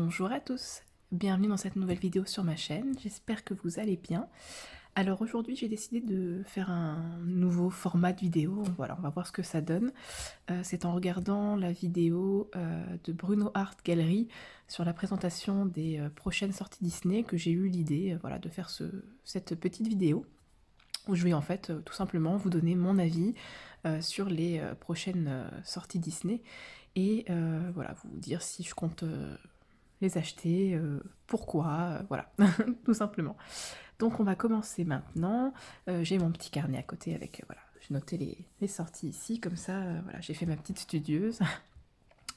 Bonjour à tous, bienvenue dans cette nouvelle vidéo sur ma chaîne, j'espère que vous allez bien. Alors aujourd'hui j'ai décidé de faire un nouveau format de vidéo, voilà, on va voir ce que ça donne. C'est en regardant la vidéo de Bruno Art Gallery sur la présentation des prochaines sorties Disney que j'ai eu l'idée voilà, de faire cette petite vidéo où je vais en fait tout simplement vous donner mon avis sur les prochaines sorties Disney et voilà, vous dire si je compte les acheter, pourquoi, voilà, tout simplement. Donc on va commencer maintenant. J'ai mon petit carnet à côté avec, voilà, j'ai noté les sorties ici, comme ça, voilà, j'ai fait ma petite studieuse.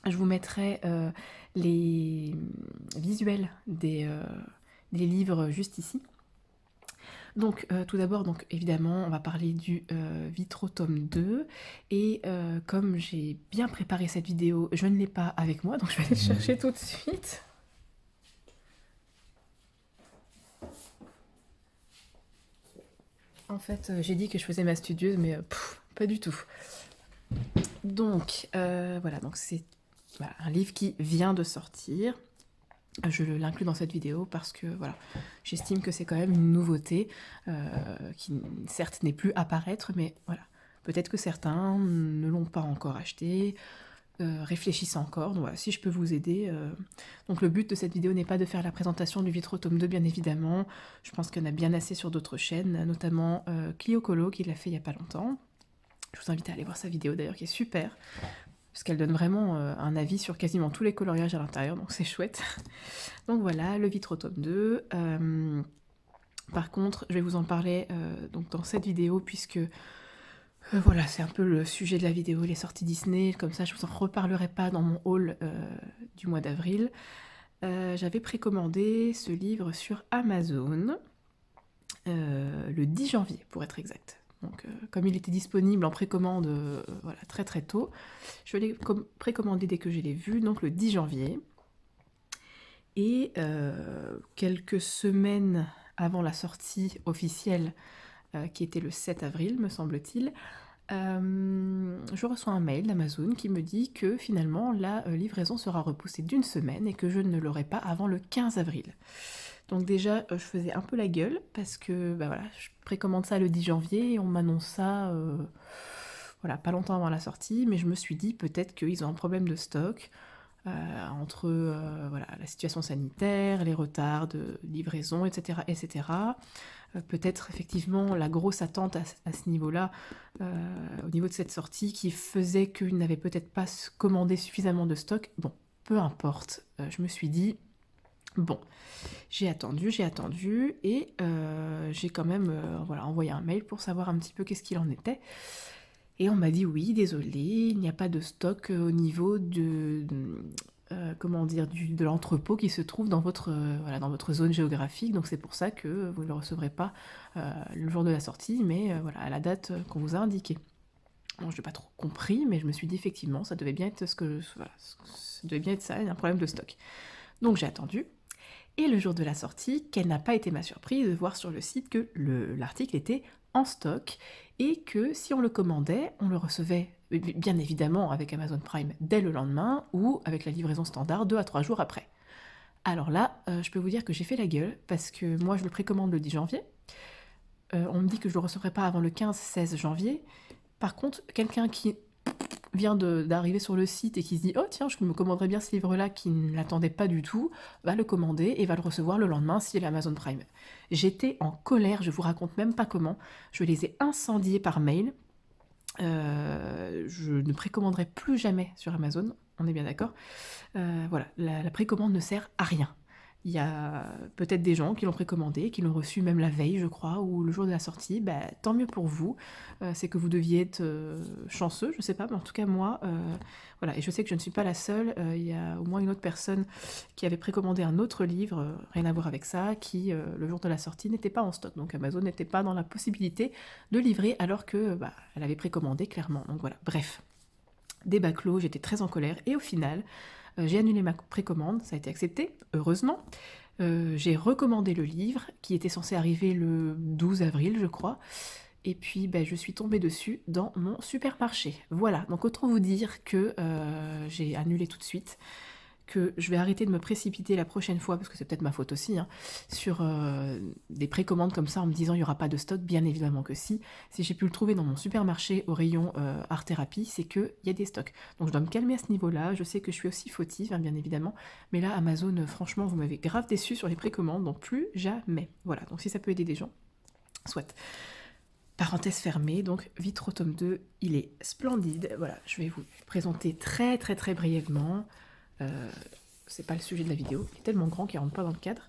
Je vous mettrai les visuels des livres juste ici. Donc tout d'abord, donc évidemment, on va parler du Vitro tome 2, et comme j'ai bien préparé cette vidéo, je ne l'ai pas avec moi, donc je vais aller le chercher tout de suite. En fait, j'ai dit que je faisais ma studieuse, mais pas du tout. Donc, voilà, donc c'est voilà, un livre qui vient de sortir. Je l'inclus dans cette vidéo parce que voilà, j'estime que c'est quand même une nouveauté qui certes n'est plus à paraître, mais voilà, peut-être que certains ne l'ont pas encore acheté, réfléchissent encore, donc voilà, si je peux vous aider. Donc le but de cette vidéo n'est pas de faire la présentation du Vitro tome 2, bien évidemment, je pense qu'il y en a bien assez sur d'autres chaînes, notamment Clio Colo qui l'a fait il n'y a pas longtemps. Je vous invite à aller voir sa vidéo d'ailleurs qui est super, parce qu'elle donne vraiment un avis sur quasiment tous les coloriages à l'intérieur, donc c'est chouette. Donc voilà, le Vitro tome 2. Par contre, je vais vous en parler donc dans cette vidéo, puisque voilà, c'est un peu le sujet de la vidéo, les sorties Disney, comme ça je vous en reparlerai pas dans mon haul du mois d'avril. J'avais précommandé ce livre sur Amazon le 10 janvier, pour être exact. Donc, comme il était disponible en précommande voilà, très très tôt, je l'ai précommandé dès que je l'ai vu, donc le 10 janvier. Et quelques semaines avant la sortie officielle, qui était le 7 avril, me semble-t-il, je reçois un mail d'Amazon qui me dit que finalement la livraison sera repoussée d'une semaine et que je ne l'aurai pas avant le 15 avril. Donc déjà, je faisais un peu la gueule parce que bah voilà, je précommande ça le 10 janvier et on m'annonce ça voilà, pas longtemps avant la sortie, mais je me suis dit peut-être qu'ils ont un problème de stock entre voilà, la situation sanitaire, les retards de livraison, etc. etc. Peut-être effectivement la grosse attente à ce niveau-là, au niveau de cette sortie, qui faisait qu'ils n'avaient peut-être pas commandé suffisamment de stock. Bon, peu importe, je me suis dit, bon, j'ai attendu, et j'ai quand même voilà, envoyé un mail pour savoir un petit peu qu'est-ce qu'il en était. Et on m'a dit oui, désolé, il n'y a pas de stock au niveau de comment dire, de l'entrepôt qui se trouve dans votre, voilà, dans votre zone géographique, donc c'est pour ça que vous ne le recevrez pas le jour de la sortie, mais voilà, à la date qu'on vous a indiquée. Bon, je n'ai pas trop compris, mais je me suis dit effectivement, ça devait bien être voilà, ça devait bien être ça, un problème de stock. Donc j'ai attendu. Et le jour de la sortie, quelle n'a pas été ma surprise de voir sur le site que l'article était en stock et que si on le commandait, on le recevait bien évidemment avec Amazon Prime dès le lendemain ou avec la livraison standard 2 à 3 jours après. Alors là, je peux vous dire que j'ai fait la gueule parce que moi je le précommande le 10 janvier. On me dit que je ne le recevrai pas avant le 15-16 janvier. Par contre, quelqu'un qui vient d'arriver sur le site et qui se dit « Oh tiens, je me commanderais bien ce livre-là » qui ne l'attendait pas du tout, va le commander et va le recevoir le lendemain s'il est Amazon Prime. J'étais en colère, je vous raconte même pas comment. Je les ai incendiés par mail. Je ne précommanderai plus jamais sur Amazon, on est bien d'accord. Voilà, la précommande ne sert à rien. Il y a peut-être des gens qui l'ont précommandé, qui l'ont reçu même la veille, je crois, ou le jour de la sortie. Bah, tant mieux pour vous. C'est que vous deviez être chanceux, je sais pas, mais en tout cas moi, voilà. Et je sais que je ne suis pas la seule. Il y a au moins une autre personne qui avait précommandé un autre livre, rien à voir avec ça, qui le jour de la sortie n'était pas en stock. Donc Amazon n'était pas dans la possibilité de livrer, alors que bah, elle avait précommandé clairement. Donc voilà. Bref, débat clos. J'étais très en colère et au final. J'ai annulé ma précommande, ça a été accepté, heureusement. J'ai recommandé le livre, qui était censé arriver le 12 avril, je crois. Et puis, je suis tombée dessus dans mon supermarché. Voilà, donc autant vous dire que j'ai annulé tout de suite, que je vais arrêter de me précipiter la prochaine fois, parce que c'est peut-être ma faute aussi, hein, sur des précommandes comme ça en me disant il n'y aura pas de stock. Bien évidemment que si. Si j'ai pu le trouver dans mon supermarché au rayon art thérapie, c'est qu'il y a des stocks. Donc je dois me calmer à ce niveau-là. Je sais que je suis aussi fautive, hein, bien évidemment. Mais là, Amazon, franchement, vous m'avez grave déçu sur les précommandes, donc plus jamais. Voilà, donc si ça peut aider des gens, soit. Parenthèse fermée, donc Vitro tome 2, il est splendide. Voilà, je vais vous présenter très très très brièvement. C'est pas le sujet de la vidéo, il est tellement grand qu'il rentre pas dans le cadre.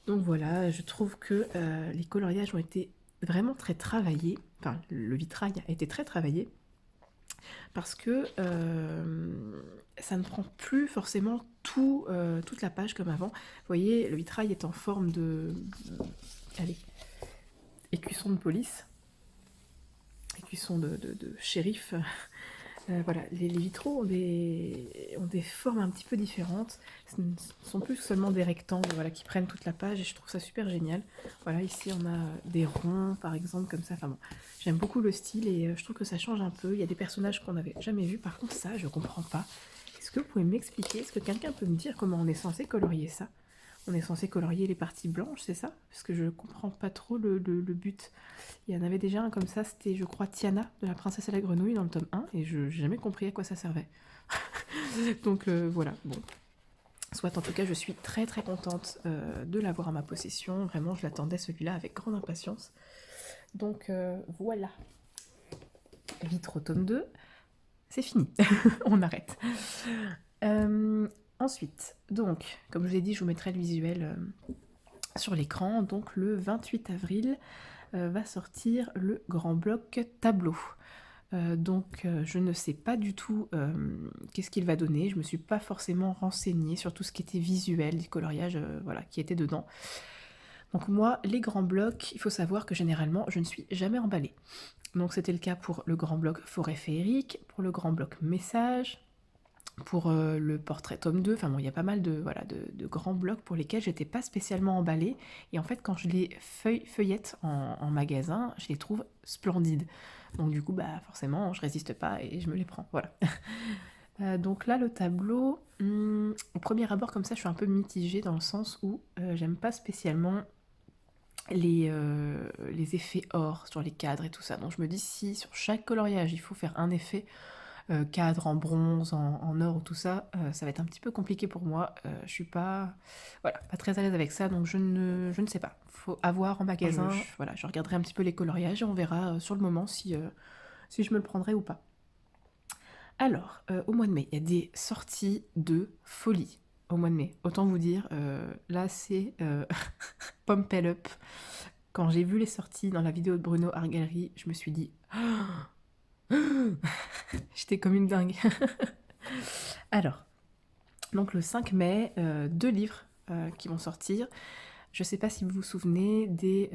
Donc voilà, je trouve que les coloriages ont été vraiment très travaillés. Enfin, le vitrail a été très travaillé parce que ça ne prend plus forcément toute la page comme avant. Vous voyez, le vitrail est en forme de allez, écusson de police. Écusson de shérif. Voilà, les vitraux ont des formes un petit peu différentes. Ce ne sont plus seulement des rectangles, voilà, qui prennent toute la page et je trouve ça super génial. Voilà, ici on a des ronds par exemple comme ça. Enfin bon, j'aime beaucoup le style et je trouve que ça change un peu. Il y a des personnages qu'on n'avait jamais vus. Par contre ça, je comprends pas. Est-ce que vous pouvez m'expliquer? Est-ce que quelqu'un peut me dire comment on est censé colorier ça? On est censé colorier les parties blanches, c'est ça? Parce que je comprends pas trop le but. Il y en avait déjà un comme ça, c'était je crois Tiana de la princesse et la grenouille dans le tome 1 et je n'ai jamais compris à quoi ça servait. Donc voilà, bon. Soit en tout cas je suis très très contente de l'avoir à ma possession, vraiment je l'attendais celui-là avec grande impatience. Donc voilà, Vitro tome 2, c'est fini, on arrête. Ensuite, donc, comme je vous ai dit, je vous mettrai le visuel sur l'écran. Donc le 28 avril va sortir le grand bloc tableau. Donc je ne sais pas du tout qu'est-ce qu'il va donner. Je me suis pas forcément renseignée sur tout ce qui était visuel, des coloriages voilà, qui étaient dedans. Donc moi, les grands blocs, il faut savoir que généralement, je ne suis jamais emballée. Donc c'était le cas pour le grand bloc forêt féerique, pour le grand bloc message, pour le portrait tome 2, enfin bon, il y a pas mal de grands blocs pour lesquels j'étais pas spécialement emballée, et en fait quand je les feuillette en magasin, je les trouve splendides. Donc du coup, bah forcément, je résiste pas et je me les prends, voilà. Donc là, le tableau, au premier abord comme ça, je suis un peu mitigée dans le sens où j'aime pas spécialement les effets or sur les cadres et tout ça. Donc je me dis si sur chaque coloriage, il faut faire un effet cadre en bronze, en or ou tout ça, ça va être un petit peu compliqué pour moi. Je suis pas, voilà, pas très à l'aise avec ça, donc je ne sais pas. Faut avoir en magasin, voilà, je regarderai un petit peu les coloriages et on verra sur le moment si je me le prendrai ou pas. Alors, au mois de mai, il y a des sorties de folie. Au mois de mai, autant vous dire, là c'est Pump Up. Quand j'ai vu les sorties dans la vidéo de Bruno Art Gallery, je me suis dit... J'étais comme une dingue. Alors, donc le 5 mai, 2 livres qui vont sortir. Je sais pas si vous vous souvenez des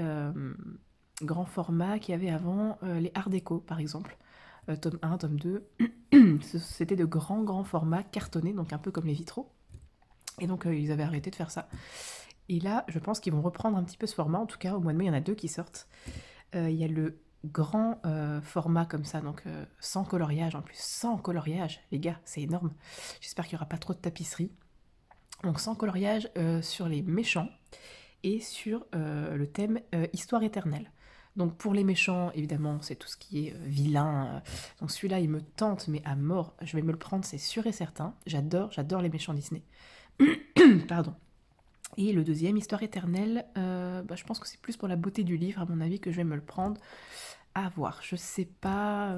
grands formats qu'il y avait avant, les Art Déco par exemple, tome 1, tome 2. C'était de grands formats cartonnés, donc un peu comme les vitraux. Et donc ils avaient arrêté de faire ça. Et là, je pense qu'ils vont reprendre un petit peu ce format. En tout cas, au mois de mai, il y en a 2 qui sortent. Il y a le grand format comme ça, donc sans coloriage en plus, sans coloriage, les gars, c'est énorme. J'espère qu'il n'y aura pas trop de tapisserie. Donc sans coloriage sur les méchants et sur le thème histoire éternelle. Donc pour les méchants, évidemment, c'est tout ce qui est vilain. Donc celui-là, il me tente, mais à mort. Je vais me le prendre, c'est sûr et certain. J'adore les méchants Disney. Pardon. Et le deuxième, Histoire éternelle, je pense que c'est plus pour la beauté du livre, à mon avis, que je vais me le prendre. À voir. Je sais pas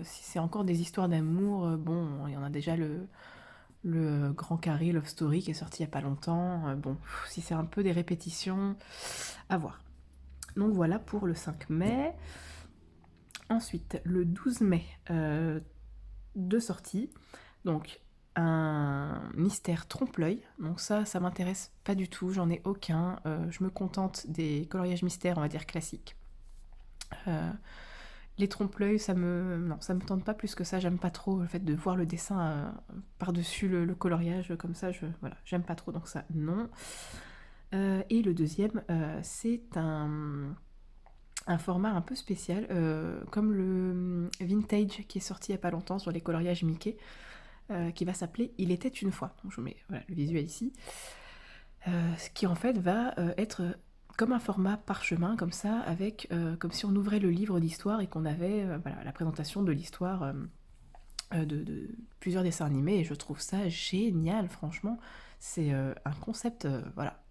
si c'est encore des histoires d'amour. Bon, il y en a déjà le Grand Carré Love Story qui est sorti il y a pas longtemps. Bon, si c'est un peu des répétitions, à voir. Donc voilà pour le 5 mai. Ensuite, le 12 mai, 2 sorties. Donc, un mystère trompe-l'œil. Donc ça m'intéresse pas du tout, j'en ai aucun. Je me contente des coloriages mystères, on va dire classiques. Les trompe-l'œil, ça me tente pas plus que ça. J'aime pas trop le fait de voir le dessin par-dessus le coloriage comme ça. Voilà, j'aime pas trop, donc ça, non. Et le deuxième, c'est un format un peu spécial, comme le Vintage qui est sorti il y a pas longtemps sur les coloriages Mickey. qui va s'appeler Il était une fois. Donc, je vous mets voilà, le visuel ici. Ce qui en fait va être comme un format parchemin, comme ça, avec comme si on ouvrait le livre d'histoire et qu'on avait voilà, la présentation de l'histoire de plusieurs dessins animés, et je trouve ça génial, franchement. C'est un concept, voilà.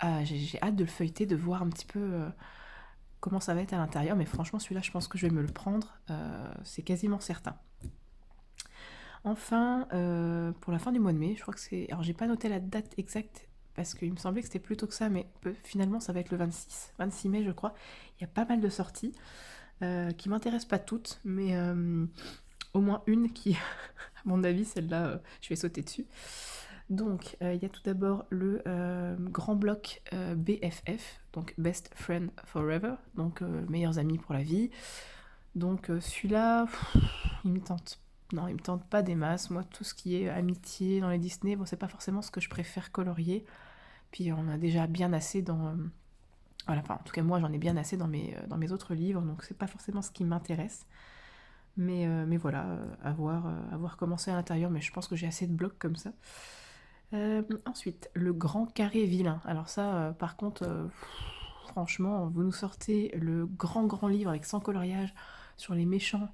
Ah, j'ai hâte de le feuilleter, de voir un petit peu comment ça va être à l'intérieur, mais franchement, celui-là, je pense que je vais me le prendre, c'est quasiment certain. Enfin, pour la fin du mois de mai, je crois que c'est... Alors, j'ai pas noté la date exacte, parce qu'il me semblait que c'était plus tôt que ça, mais finalement, ça va être le 26 mai, je crois. Il y a pas mal de sorties qui m'intéressent pas toutes, mais au moins une qui, à mon avis, celle-là, je vais sauter dessus. Donc, il y a tout d'abord le grand bloc BFF, donc Best Friend Forever, donc meilleurs amis pour la vie. Donc celui-là, il me tente. Non, il me tente pas des masses. Moi, tout ce qui est amitié dans les Disney, bon, c'est pas forcément ce que je préfère colorier. Puis on a déjà bien assez dans... voilà, enfin, en tout cas, moi, j'en ai bien assez dans mes autres livres, donc c'est pas forcément ce qui m'intéresse. Mais voilà, à voir comment c'est à l'intérieur, mais je pense que j'ai assez de blocs comme ça. Ensuite, le grand carré vilain. Alors ça, par contre, franchement, vous nous sortez le grand livre avec 100 coloriages sur les méchants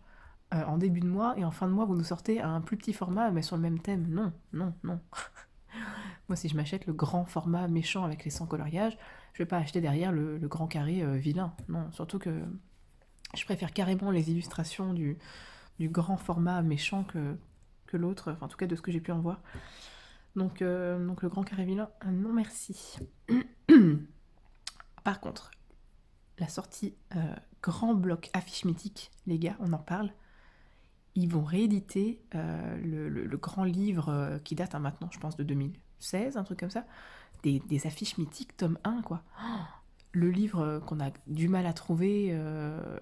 en début de mois, et en fin de mois, vous nous sortez un plus petit format, mais sur le même thème. Non, non, non. Moi, si je m'achète le grand format méchant avec les 100 coloriages, je vais pas acheter derrière le grand carré vilain. Non, surtout que je préfère carrément les illustrations du grand format méchant que l'autre, enfin en tout cas de ce que j'ai pu en voir. Donc le grand carré vilain, non merci. Par contre, la sortie grand bloc affiche mythique, les gars, on en parle. Ils vont rééditer le grand livre qui date maintenant, je pense, de 2016, un truc comme ça. Des affiches mythiques, tome 1, quoi. Oh, le livre qu'on a du mal à trouver,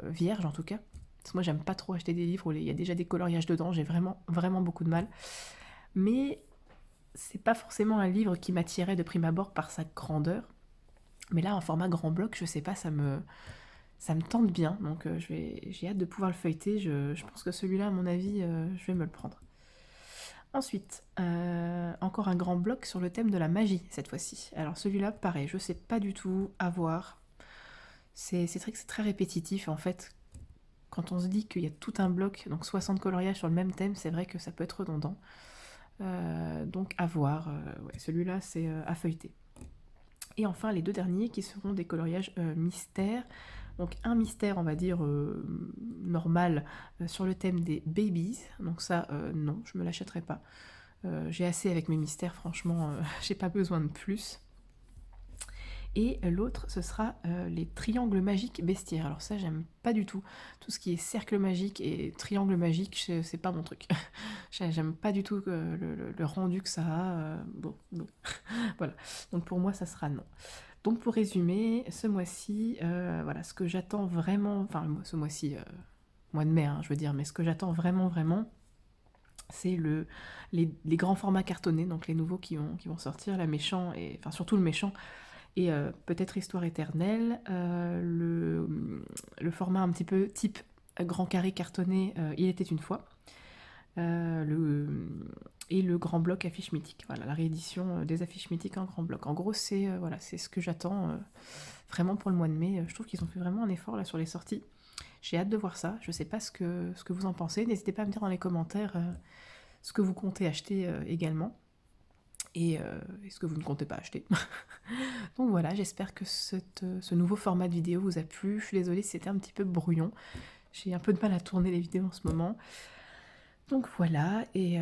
vierge en tout cas. Parce que moi, j'aime pas trop acheter des livres où il y a déjà des coloriages dedans, j'ai vraiment beaucoup de mal. Mais c'est pas forcément un livre qui m'attirait de prime abord par sa grandeur. Mais là, en format grand bloc, je sais pas, ça me tente bien. Donc j'ai hâte de pouvoir le feuilleter. Je pense que celui-là, à mon avis, je vais me le prendre. Ensuite, encore un grand bloc sur le thème de la magie, cette fois-ci. Alors celui-là, pareil, je sais pas du tout à voir. C'est très répétitif. En fait, quand on se dit qu'il y a tout un bloc, donc 60 coloriages sur le même thème, c'est vrai que ça peut être redondant. Donc à voir. Ouais, celui-là, c'est à feuilleter. Et enfin, les deux derniers qui seront des coloriages mystères. Donc un mystère, on va dire, normal sur le thème des babies. Donc ça, non, je me l'achèterai pas. J'ai assez avec mes mystères, franchement, j'ai pas besoin de plus. Et l'autre, ce sera les triangles magiques bestiaires. Alors ça, j'aime pas du tout. Tout ce qui est cercle magique et triangle magique, c'est pas mon truc. J'aime pas du tout le rendu que ça a. Bon. Voilà. Donc pour moi, ça sera non. Donc pour résumer, ce mois-ci, voilà, ce que j'attends vraiment, enfin ce mois-ci, mois de mai, hein, je veux dire, mais ce que j'attends vraiment, c'est les grands formats cartonnés, donc les nouveaux qui vont sortir, la méchant, et enfin surtout le méchant, et peut-être Histoire éternelle, le format un petit peu type grand carré cartonné, Il était une fois, et le grand bloc affiche mythique. Voilà, la réédition des affiches mythiques en grand bloc. En gros, c'est voilà, c'est ce que j'attends vraiment pour le mois de mai. Je trouve qu'ils ont fait vraiment un effort là sur les sorties. J'ai hâte de voir ça. Je sais pas ce que vous en pensez. N'hésitez pas à me dire dans les commentaires ce que vous comptez acheter également. Et ce que vous ne comptez pas acheter. Donc voilà, j'espère que ce nouveau format de vidéo vous a plu. Je suis désolée si c'était un petit peu brouillon. J'ai un peu de mal à tourner les vidéos en ce moment. Donc voilà, et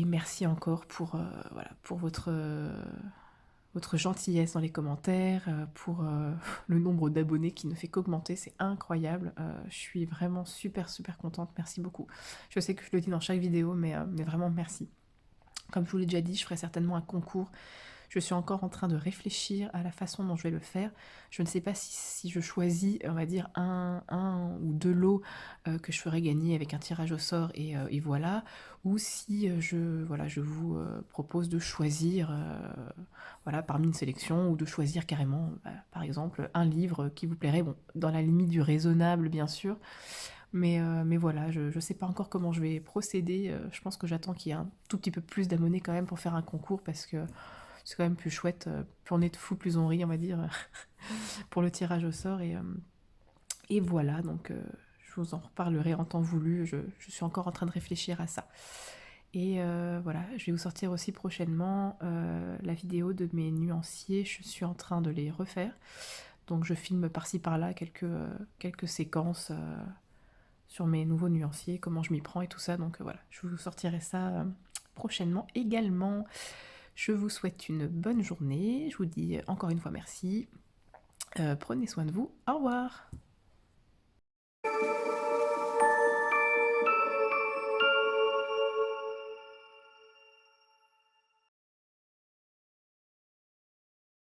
merci encore pour votre gentillesse dans les commentaires, pour le nombre d'abonnés qui ne fait qu'augmenter, c'est incroyable. Je suis vraiment super contente, merci beaucoup. Je sais que je le dis dans chaque vidéo, mais vraiment merci. Comme je vous l'ai déjà dit, je ferai certainement un concours. Je suis encore en train de réfléchir à la façon dont je vais le faire. Je ne sais pas si je choisis, on va dire, un ou deux lots que je ferai gagner avec un tirage au sort et voilà, ou si je vous propose de choisir voilà, parmi une sélection, ou de choisir carrément, par exemple, un livre qui vous plairait, bon, dans la limite du raisonnable, bien sûr, Mais voilà, je sais pas encore comment je vais procéder. Je pense que j'attends qu'il y ait un tout petit peu plus d'abonnés quand même pour faire un concours parce que c'est quand même plus chouette. Plus on est de fous, plus on rit, on va dire, pour le tirage au sort. Et voilà, donc je vous en reparlerai en temps voulu. Je suis encore en train de réfléchir à ça. Et voilà, je vais vous sortir aussi prochainement la vidéo de mes nuanciers. Je suis en train de les refaire. Donc je filme par-ci par-là quelques séquences sur mes nouveaux nuanciers, comment je m'y prends et tout ça. Donc voilà, je vous sortirai ça prochainement également. Je vous souhaite une bonne journée. Je vous dis encore une fois merci. Prenez soin de vous. Au revoir.